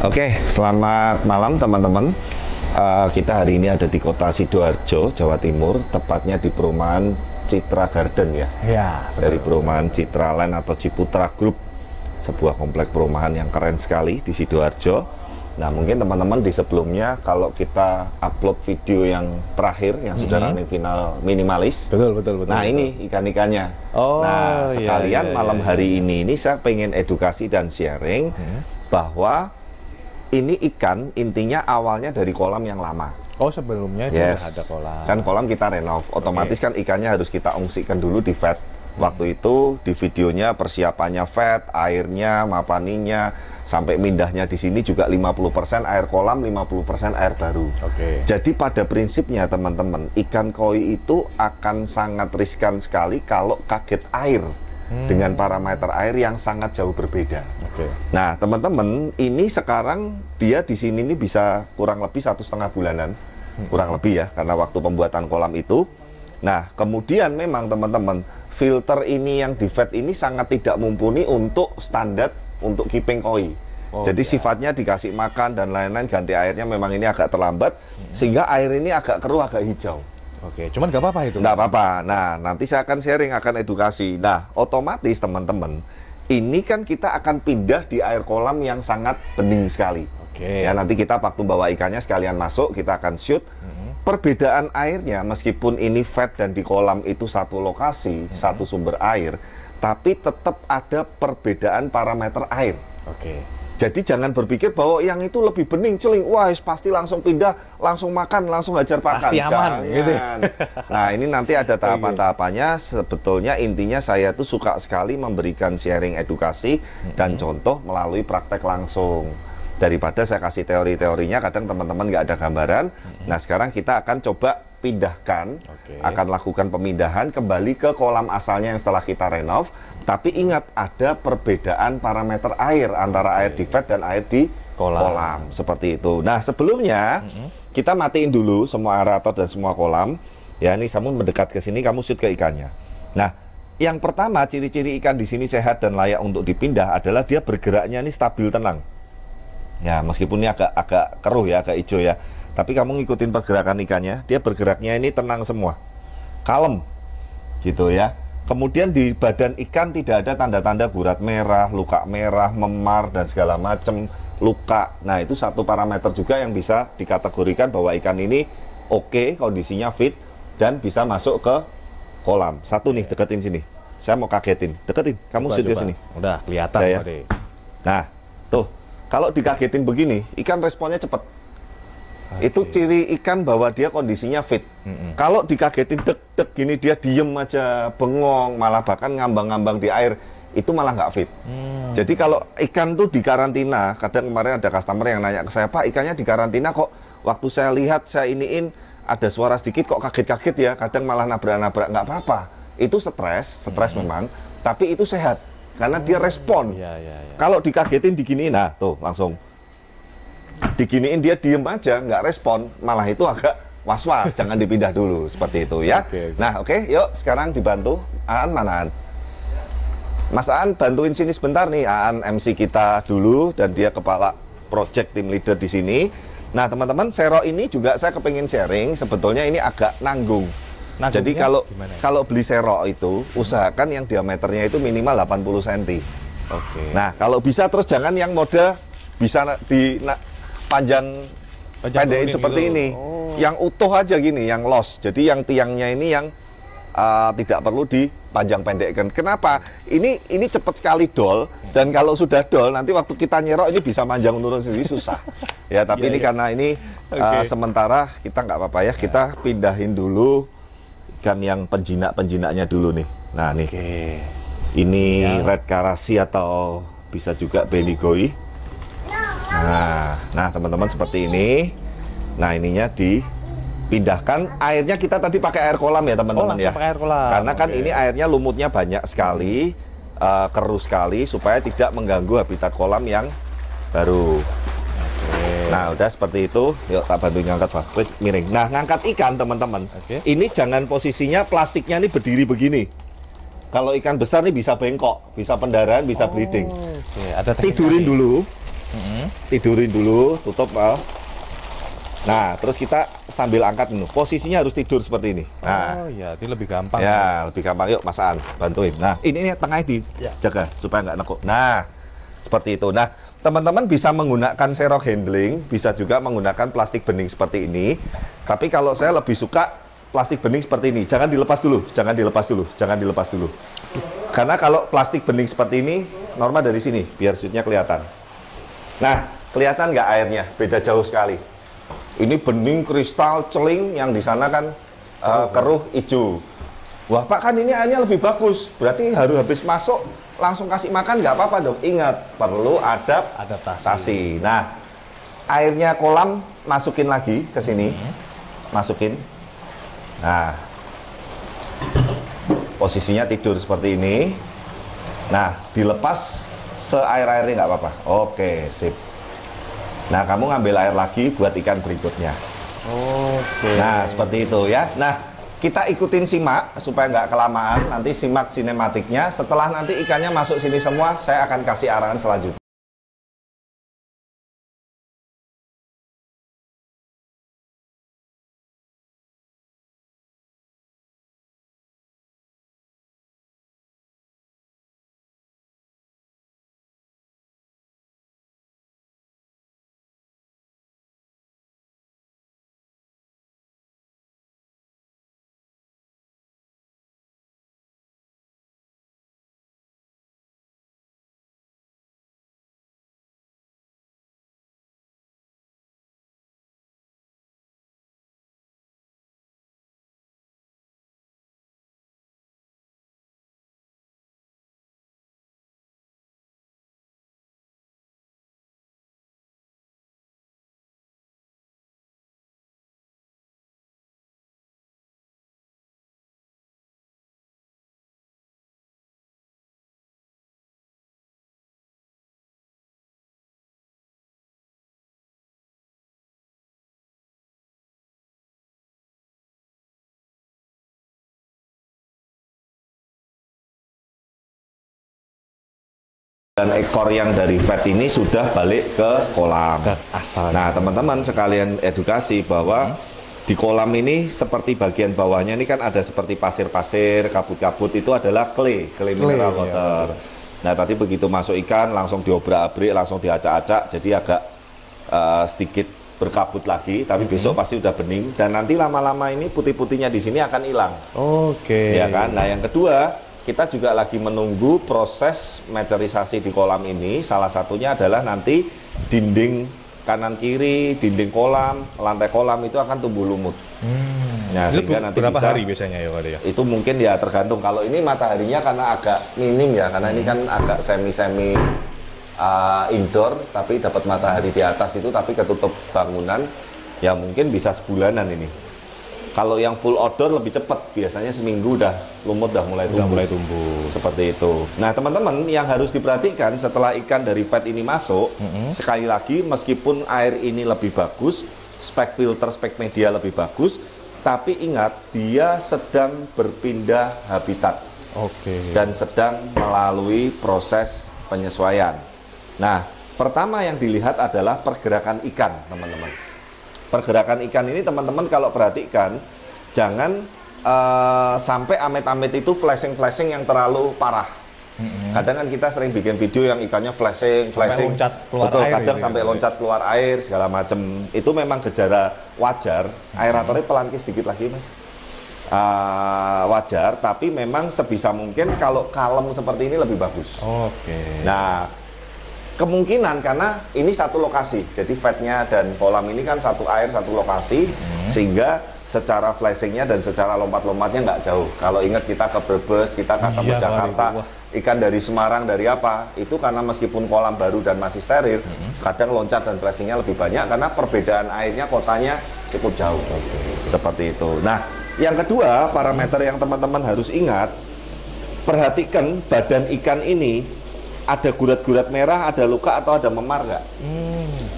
Oke, selamat malam teman-teman. Kita hari ini ada di kota Sidoarjo, Jawa Timur, tepatnya di perumahan Citra Garden ya. Ya. Dari perumahan Citra Land atau Ciputra Group, sebuah komplek perumahan yang keren sekali di Sidoarjo. Nah, mungkin teman-teman di sebelumnya kalau kita upload video yang terakhir yang sudah running final minimalis. Betul. Nah, ini ikan-ikannya. Oh, nah, sekalian iya, malam hari ini saya pengen edukasi dan sharing bahwa ini ikan intinya awalnya dari kolam yang lama. Oh, sebelumnya Yes. sudah ada kolam. Kan kolam kita renov, otomatis kan ikannya harus kita ungsikan dulu di vet. Waktu itu di videonya persiapannya vet, airnya, mapaninya, sampai mindahnya di sini juga 50% air kolam, 50% air baru. Oke. Jadi pada prinsipnya teman-teman, ikan koi itu akan sangat riskan sekali kalau kaget air dengan parameter air yang sangat jauh berbeda. Oke. Nah, teman-teman, ini sekarang dia di sini ini bisa kurang lebih 1,5 bulanan, kurang lebih ya, karena waktu pembuatan kolam itu. Nah, kemudian memang teman-teman, filter ini yang di vet ini sangat tidak mumpuni untuk standar untuk keeping koi. Oh, Jadi ya. sifatnya dikasih makan dan lain-lain, ganti airnya memang ini agak terlambat, sehingga air ini agak keruh, agak hijau. Oke, cuman nggak apa-apa itu. Nggak apa-apa. Nah, nanti saya akan sharing, akan edukasi. Nah, otomatis teman-teman, ini kan kita akan pindah di air kolam yang sangat bening sekali. Oke. Ya, nanti kita waktu bawa ikannya sekalian masuk, kita akan shoot. Perbedaan airnya, meskipun ini vet dan di kolam itu satu lokasi, satu sumber air, tapi tetap ada perbedaan parameter air. Oke. Jadi jangan berpikir bahwa yang itu lebih bening, celing, wah pasti langsung pindah, langsung makan, langsung hajar pakan. Pasti aman, Jangan. gitu. Nah, ini nanti ada tahapan-tahapannya. Sebetulnya intinya saya tuh suka sekali memberikan sharing edukasi dan contoh melalui praktek langsung. Daripada saya kasih teori-teorinya, kadang teman-teman nggak ada gambaran. Nah, sekarang kita akan coba pindahkan, akan lakukan pemindahan kembali ke kolam asalnya yang setelah kita renov. Tapi ingat, ada perbedaan parameter air antara air di vet dan air di kolam. Seperti itu. Nah, sebelumnya kita matiin dulu semua aerator dan semua kolam. Ya, ini kamu mendekat ke sini, kamu shoot ke ikannya. Nah, yang pertama ciri-ciri ikan di sini sehat dan layak untuk dipindah adalah dia bergeraknya ini stabil, tenang. Ya, meskipun ini agak keruh ya, agak hijau ya. Tapi kamu ngikutin pergerakan ikannya, dia bergeraknya ini tenang semua. Kalem. Gitu ya. Kemudian di badan ikan tidak ada tanda-tanda gurat merah, luka merah, memar, dan segala macam luka. Nah, itu satu parameter juga yang bisa dikategorikan bahwa ikan ini oke, kondisinya fit, dan bisa masuk ke kolam. Satu nih, deketin sini. Saya mau kagetin. Deketin, kamu shoot ke sini. Udah kelihatan Udah ya? Pak De. Nah, tuh. Kalau dikagetin begini, ikan responnya cepat. Itu ciri ikan bahwa dia kondisinya fit. Kalau dikagetin dek-dek gini, dia diem aja, bengong, malah bahkan ngambang-ngambang di air, itu malah nggak fit. Jadi kalau ikan tuh di karantina, kadang kemarin ada customer yang nanya ke saya, Pak, ikannya di karantina kok waktu saya lihat, saya iniin, ada suara sedikit kok kaget-kaget ya, kadang malah nabrak-nabrak. Nggak apa-apa. Itu stres memang, tapi itu sehat. Karena dia respon. Iya. Kalau dikagetin diginiin, nah tuh langsung diginiin, dia diem aja, nggak respon, malah itu agak was-was. Jangan dipindah dulu, seperti itu ya. Oke. Nah, oke, yuk sekarang dibantu. Aan mana Aan? Mas Aan bantuin sini sebentar nih. Aan MC kita dulu dan dia kepala project team leader di sini. Nah, teman-teman, Sero ini juga saya kepengin sharing. Sebetulnya ini agak nanggung. Jadi kalau beli Sero itu, usahakan yang diameternya itu minimal 80 cm. Oke. Nah, kalau bisa terus jangan yang mode bisa panjang pendekin seperti gitu. ini. Yang utuh aja gini, yang los. Jadi yang tiangnya ini yang tidak perlu dipanjang pendekkan. Kenapa? Ini cepat sekali dol, dan kalau sudah dol nanti waktu kita nyerok ini bisa panjang turun sendiri, susah. Ya, tapi ini karena ini sementara kita nggak apa-apa ya. Kita pindahin dulu ikan yang penjinak-penjinaknya dulu nih. Nah, nih. Ini red karasi atau bisa juga benigoi. Nah, teman-teman seperti ini. Nah, ininya dipindahkan. Airnya kita tadi pakai air kolam ya, teman-teman ya. Pakai air kolam. Karena kan ini airnya lumutnya banyak sekali, keruh sekali supaya tidak mengganggu habitat kolam yang baru. Nah, udah seperti itu. Yuk, tak bantu ngangkat, Pak. Wih, miring. Nah, ngangkat ikan, teman-teman. Ini jangan posisinya plastiknya ini berdiri begini. Kalau ikan besar nih bisa bengkok, bisa pendarahan, bisa bleeding. Ada Tidurin dulu. Tidurin dulu, tutup Al. Nah, terus kita sambil angkat dulu. Posisinya harus tidur seperti ini. Nah, Oh iya, itu lebih gampang. ya, lebih gampang. Yuk, Mas Aan, bantuin. Nah, ini tengahnya dijaga supaya nggak nekuk. Nah, seperti itu. Nah, teman-teman bisa menggunakan serok handling, bisa juga menggunakan plastik bening seperti ini. Tapi kalau saya lebih suka plastik bening seperti ini. Jangan dilepas dulu, jangan dilepas dulu, jangan dilepas dulu. Karena kalau plastik bening seperti ini, normal dari sini, biar shootnya kelihatan. Nah, kelihatan nggak airnya? Beda jauh sekali. Ini bening kristal celing, yang di sana kan keruh hijau. Wah Pak, kan ini airnya lebih bagus. Berarti habis masuk langsung kasih makan nggak apa-apa dong. Ingat, perlu adaptasi. Nah, airnya kolam masukin lagi ke sini. Masukin. Nah, posisinya tidur seperti ini. Nah, dilepas seair-airnya nggak apa-apa. Oke, sip. Nah, kamu ngambil air lagi buat ikan berikutnya. Oke. Nah, seperti itu ya. Nah, kita ikutin simak supaya nggak kelamaan. Nanti simak sinematiknya. Setelah nanti ikannya masuk sini semua, saya akan kasih arahan selanjutnya. Dan ekor yang dari vet ini sudah balik ke kolam. Asal. Nah, teman-teman sekalian edukasi bahwa di kolam ini seperti bagian bawahnya ini kan ada seperti pasir-pasir, kabut-kabut, itu adalah clay mineral water. Nah, tadi begitu masuk ikan langsung diobrak-abrik, langsung diacak-acak, jadi agak sedikit berkabut lagi, tapi besok pasti udah bening dan nanti lama-lama ini putih-putihnya di sini akan hilang. Oke. Ya kan? Nah, yang kedua, kita juga lagi menunggu proses meterisasi di kolam ini. Salah satunya adalah nanti dinding kanan kiri, dinding kolam, lantai kolam itu akan tumbuh lumut. Nah, itu sehingga nanti berapa bisa, hari biasanya ya Pak ya? itu mungkin ya tergantung. Kalau ini mataharinya karena agak minim ya, karena ini kan agak semi-semi indoor, tapi dapat matahari di atas itu, tapi ketutup bangunan, ya mungkin bisa sebulanan ini. Kalau yang full outdoor lebih cepat, biasanya seminggu udah lumut, udah mulai tumbuh. Seperti itu. Nah, teman-teman, yang harus diperhatikan setelah ikan dari vet ini masuk, sekali lagi, meskipun air ini lebih bagus, spek filter, spek media lebih bagus, tapi ingat, dia sedang berpindah habitat. Dan sedang melalui proses penyesuaian. Nah, pertama yang dilihat adalah pergerakan ikan, teman-teman. Pergerakan ikan ini teman-teman kalau perhatikan, jangan sampai amit-amit itu flashing-flashing yang terlalu parah. Kadang kan kita sering bikin video yang ikannya flashing, loncat keluar betul, air kadang gitu, sampai ya. loncat keluar air segala macam. Itu memang gejala wajar. Aeratornya pelan sedikit lagi, Mas. Wajar, tapi memang sebisa mungkin kalau kalem seperti ini lebih bagus. Nah, kemungkinan karena ini satu lokasi, jadi vetnya dan kolam ini kan satu air, satu lokasi, sehingga secara flashingnya dan secara lompat-lompatnya nggak jauh. Kalau ingat kita ke Brebes, kita ke Jakarta, ikan dari Semarang, dari apa, itu karena meskipun kolam baru dan masih steril, kadang loncat dan flashingnya lebih banyak karena perbedaan airnya, kotanya cukup jauh. Seperti itu. Nah, yang kedua, parameter yang teman-teman harus ingat, perhatikan badan ikan ini, ada gurat-gurat merah, ada luka atau ada memar nggak?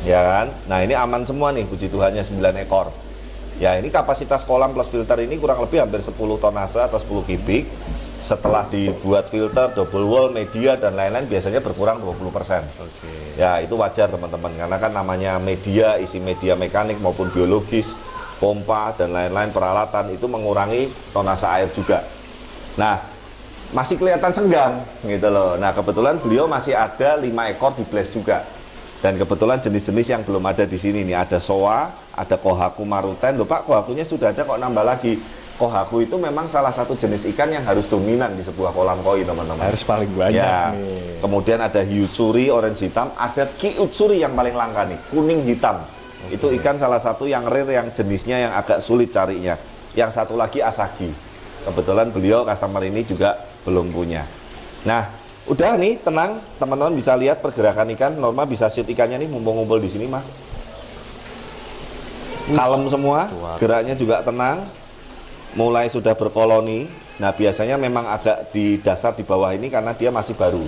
Ya kan? Nah, ini aman semua nih, puji Tuhannya 9 ekor. Ya, ini kapasitas kolam plus filter ini kurang lebih hampir 10 tonase atau 10 kubik. Setelah dibuat filter, double wall, media dan lain-lain biasanya berkurang 20%. Ya, itu wajar teman-teman, karena kan namanya media, isi media mekanik maupun biologis, pompa dan lain-lain peralatan itu mengurangi tonase air juga. Nah, masih kelihatan senggang gitu loh. Nah, kebetulan beliau masih ada 5 ekor di Blaze juga. Dan kebetulan jenis-jenis yang belum ada di sini nih, ada Soa, ada Kohaku Maruten. Loh Pak, Kohakunya sudah ada kok, nambah lagi. Kohaku itu memang salah satu jenis ikan yang harus dominan di sebuah kolam koi, teman-teman. Harus paling banyak ya. nih. Kemudian ada Hiutsuri, orange hitam, ada Kiutsuri yang paling langka nih, kuning hitam. Itu ikan salah satu yang rare, yang jenisnya yang agak sulit carinya. Yang satu lagi Asagi. Kebetulan beliau customer ini juga belum punya. Nah, udah nih, tenang, teman-teman bisa lihat pergerakan ikan. Norma bisa shoot ikannya nih, ngumpul-ngumpul di sini mah. Kalem semua, geraknya juga tenang. Mulai sudah berkoloni. Nah, biasanya memang agak di dasar di bawah ini karena dia masih baru.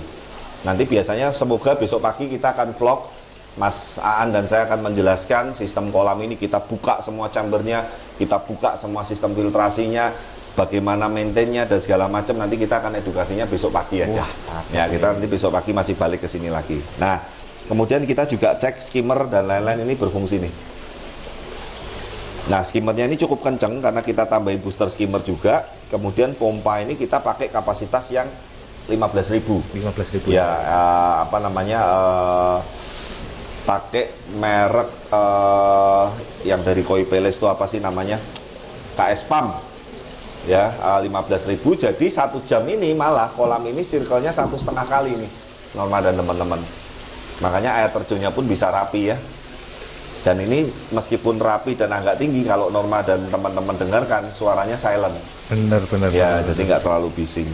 Nanti biasanya semoga besok pagi kita akan vlog, Mas Aan dan saya akan menjelaskan sistem kolam ini. Kita buka semua chambernya, kita buka semua sistem filtrasinya, bagaimana maintainnya dan segala macam. Nanti kita akan edukasinya besok pagi aja. Ya, kita nanti besok pagi masih balik ke sini lagi. Nah, kemudian kita juga cek skimmer dan lain-lain ini berfungsi nih. Nah, skimmernya ini cukup kenceng karena kita tambahin booster skimmer juga. Kemudian pompa ini kita pakai kapasitas yang 15.000. 15.000. Ya, apa namanya? Pakai merek yang dari Koi Palace itu apa sih namanya? KS Pump. Ya, 15.000. Jadi 1 jam ini malah kolam ini circle-nya 1,5 kali nih, Norma dan teman-teman. Makanya air terjunnya pun bisa rapi ya. Dan ini meskipun rapi dan agak tinggi, kalau Norma dan teman-teman dengarkan suaranya silent. Bener. Ya, jadi nggak terlalu bising.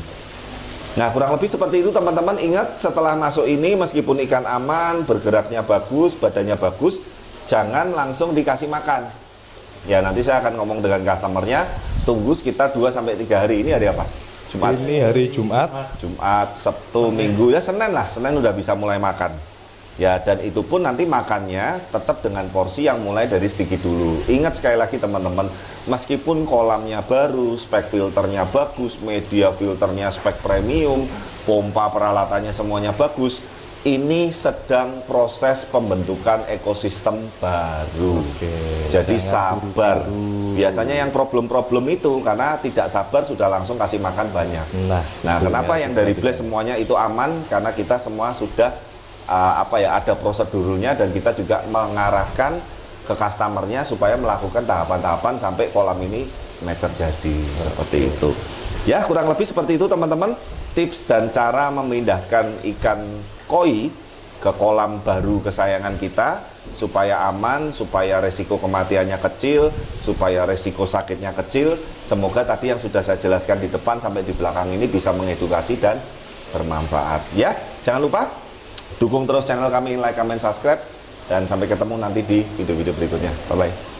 Nah, kurang lebih seperti itu teman-teman. Ingat, setelah masuk ini meskipun ikan aman, bergeraknya bagus, badannya bagus, jangan langsung dikasih makan. Ya, nanti saya akan ngomong dengan customernya. Tunggu sekitar 2-3 hari. Ini hari apa? Jumat. Ini hari Jumat. Jumat, Sabtu, Minggu, ya Senin lah. Senin udah bisa mulai makan. Ya, dan itu pun nanti makannya tetap dengan porsi yang mulai dari sedikit dulu. Ingat sekali lagi teman-teman, meskipun kolamnya baru, spek filternya bagus, media filternya spek premium, pompa peralatannya semuanya bagus, ini sedang proses pembentukan ekosistem baru. Jadi sabar. Biasanya yang problem-problem itu karena tidak sabar sudah langsung kasih makan banyak. Nah, kenapa yang dari Blaze semuanya itu aman? Karena kita semua sudah ada prosedurnya, dan kita juga mengarahkan ke customernya supaya melakukan tahapan-tahapan sampai kolam ini mature jadi seperti itu. Ya, kurang lebih seperti itu teman-teman, tips dan cara memindahkan ikan koi ke kolam baru kesayangan kita supaya aman, supaya resiko kematiannya kecil, supaya resiko sakitnya kecil. Semoga tadi yang sudah saya jelaskan di depan sampai di belakang ini bisa mengedukasi dan bermanfaat. Ya, jangan lupa dukung terus channel kami, like, comment, subscribe, dan sampai ketemu nanti di video-video berikutnya. Bye-bye.